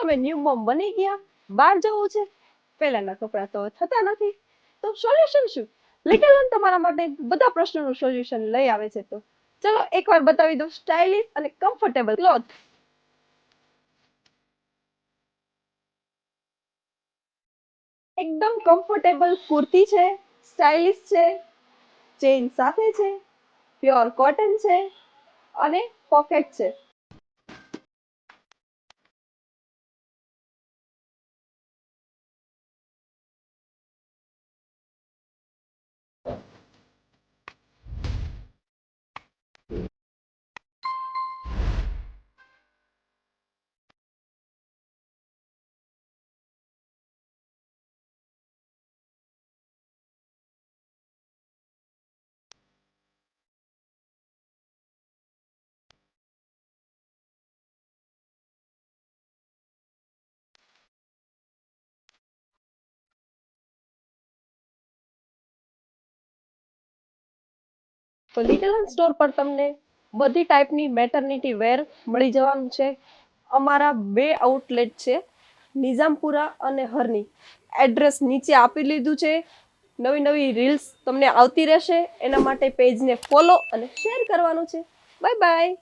તમે new mom બની ગયા, બહાર જવું છે, પહેલાના કપડાં તો થતા નથી, તો સોલ્યુશન શું? લિટલ વન તમારા માટે બધા પ્રશ્નોનું સોલ્યુશન લઈ આવે છે. તો ચલો એકવાર બતાવી દો સ્ટાઇલિશ અને કમ્ફર્ટેબલ ક્લોથ. એકદમ કમ્ફર્ટેબલ કુર્તી છે, સ્ટાઇલિશ છે, ચેઇન સાથે છે, પ્યોર કોટન છે અને પોકેટ છે. તો લિટલ વન સ્ટોર પર તમને બધી ટાઈપની મેટર્નિટી વેર મળી જવાનું છે. અમારા 2 આઉટલેટ છે, નિઝામપુરા અને હરની. એડ્રેસ નીચે આપી લીધું છે. નવી નવી રીલ્સ તમને આવતી રહેશે, એના માટે પેજને ફોલો અને શેર કરવાનું છે. Bye bye.